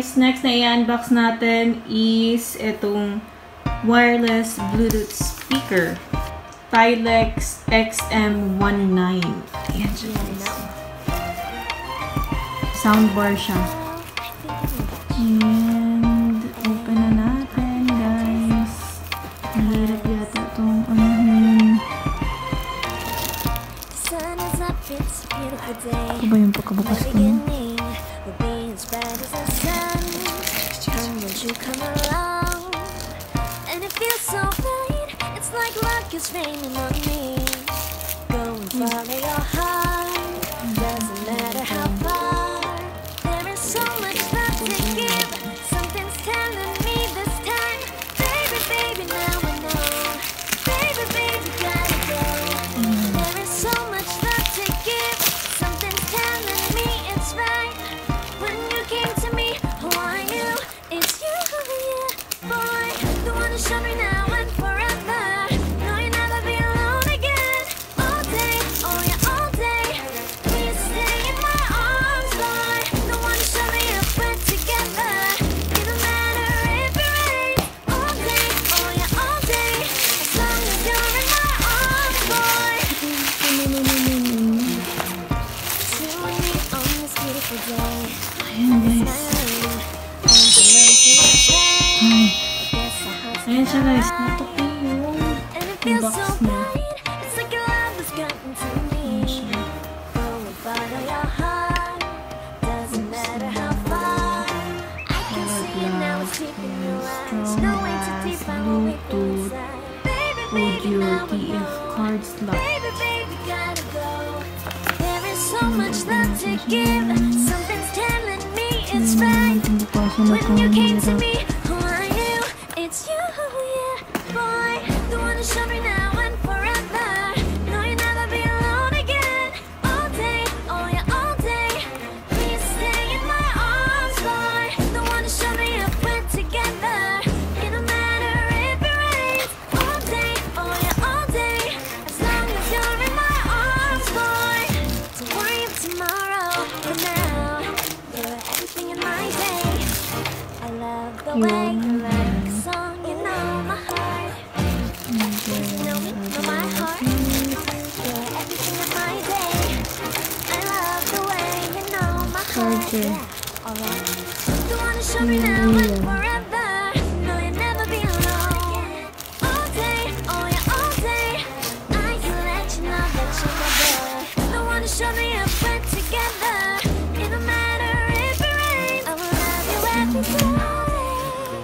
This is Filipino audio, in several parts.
guys, next na i-unbox natin is itong wireless Bluetooth speaker. Tylex XM19. Ayan siya guys. Soundbar siya. And open na natin guys. Mahirap yata itong Ito ba yung pagkabukas ko na? It's raining on me. Go and follow your heart. Doesn't matter how far. There is so much love to give. Something's telling me this time. Baby, baby, now I know. Baby, baby, gotta go. There is so much love to give. Something's telling me it's right. When you came to me, who are you? It's you, yeah, boy. The one who showed me now and forever. Ayan siya guys, natupi yung box niya. Bluetooth, audio, TF card slot. There is so much love to give. Something's telling me it's right. When you came to me, who are you? It's you, yeah, boy. The one who showed me now and forever. No, you'll never be alone again. All day, oh yeah, all day. Please stay in my arms, boy. The one who showed me up, we're together. It don't matter if it rains. All day, oh yeah, all day. As long as you're in my arms, boy. Don't worry of tomorrow. For now, you're everything in my day. I love the way you like a song, you know my heart. You know me, know my heart. You're everything in my day. I love the way you know my heart. Yeah, alright. The one to show me now and forever. No, you'll never be alone. All day, oh yeah, all day. I can let you know that you're my boy. The one to show me up, we're together. It don't matter if it rains. I will love you every day.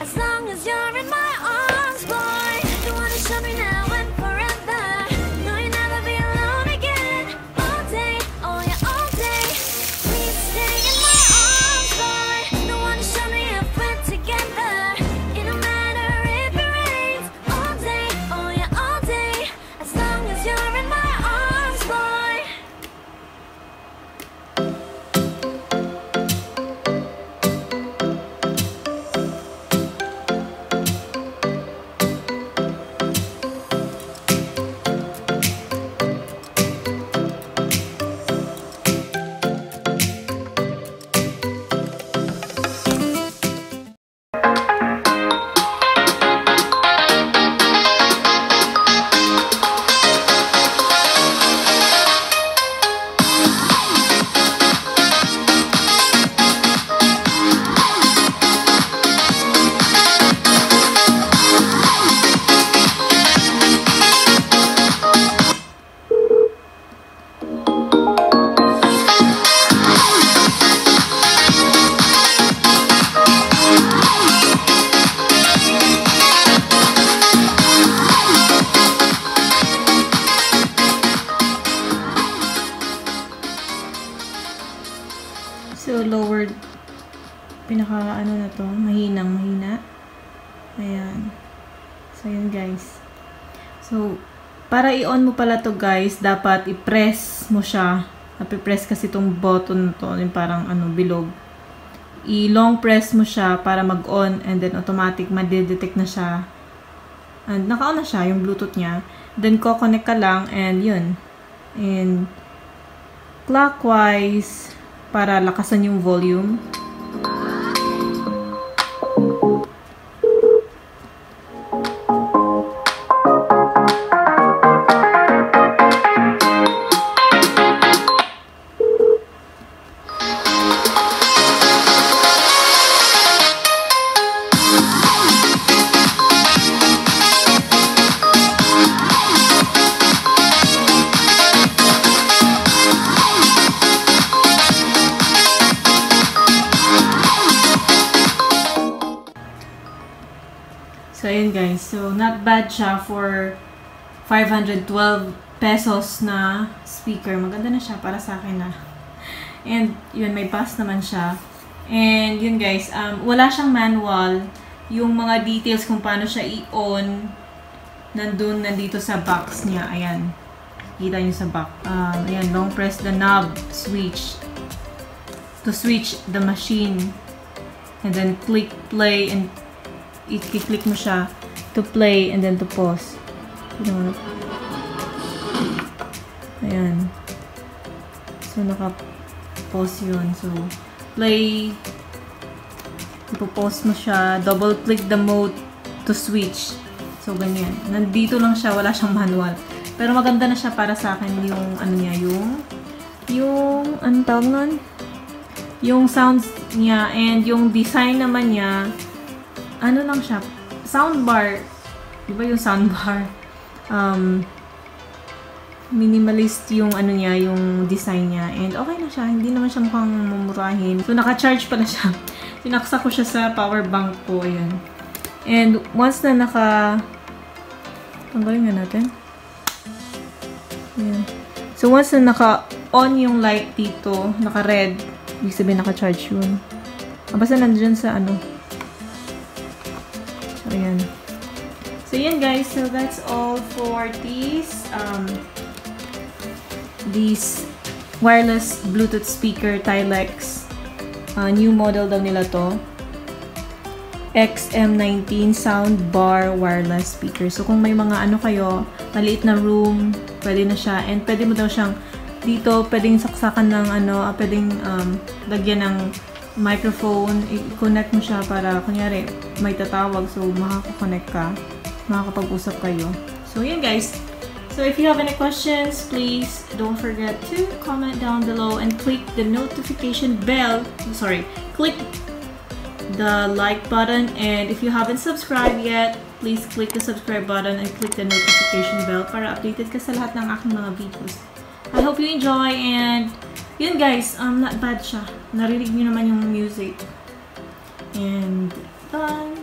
As long as you're in my arms, boy. The one to show me now and forever. No, you'll never be alone again. All day, oh yeah, all day. Please stay in my arms, boy. The one to show me up, we're together. It don't matter if it rains. All day, oh yeah, all day. As long as you're in my arms, boy. So, lowered. Pinaka, ano na to, mahina. Ayan. So, yun guys. So, para i-on mo pala to guys, dapat i-press mo siya. Napipress kasi itong button na to, yung parang ano, bilog. I-long press mo siya para mag-on and then automatic madedetect na siya. And naka-on na siya, yung Bluetooth niya. Then, ko-connect ka lang and yun. And clockwise para lakasan yung volume. So, ayun guys. So, not bad siya for 512 pesos na speaker. Maganda na siya para sa akin na. And, yun, may bass naman siya. And, yun guys, wala siyang manual. Yung mga details kung paano siya i-on, nandito sa box niya. Ayan. Kita nyo sa box. Ayan, long press the knob switch to switch the machine. And then, click play and i-click mo siya to play and then to pause. Ayan. So, naka-pause yun. So, play. Ipo-pause mo siya. Double-click the mode to switch. So, ganyan. Nandito lang siya. Wala siyang manual. Pero maganda na siya para sa akin yung, ano niya, anong tawag nun? Yung sounds niya and yung design naman niya, ano lang siya, soundbar. Diba yung soundbar? Minimalist yung ano niya, yung design niya. And okay na siya. Hindi naman siya mukhang mumurahin. So, naka-charge pala siya. Sinaksak ko siya sa power bank ko. Ayan. And once na tanggalin nga natin. Ayan. So, once na naka-on yung light dito, naka-red, ibig sabihin naka-charge yun. Basta nandyan sa ano. So, ayan. So, yan guys. So, that's all for these wireless Bluetooth speaker Tylex. New model daw nila to. XM19 Soundbar wireless speaker. So, kung may mga ano kayo, maliit na room, pwede na siya. And pwede mo daw siyang dito, pwedeng saksakan ng ano, pwedeng lagyan ng microphone. I-connect mo siya para, kunyari, may tatawag. So, makaka-connect ka. Makakapag-usap kayo. So, yan guys. So, if you have any questions, please don't forget to comment down below and click the notification bell. Sorry, click the like button. And if you haven't subscribed yet, please click the subscribe button and click the notification bell para updated ka sa lahat ng aking mga videos. I hope you enjoy and yun guys, not bad siya. Narinig nyo naman yung music. And done.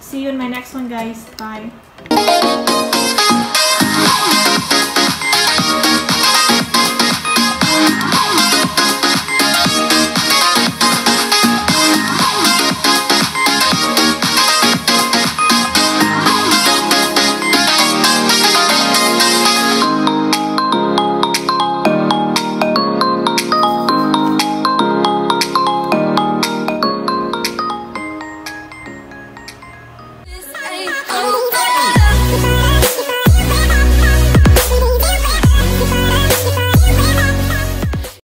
See you in my next one guys. Bye.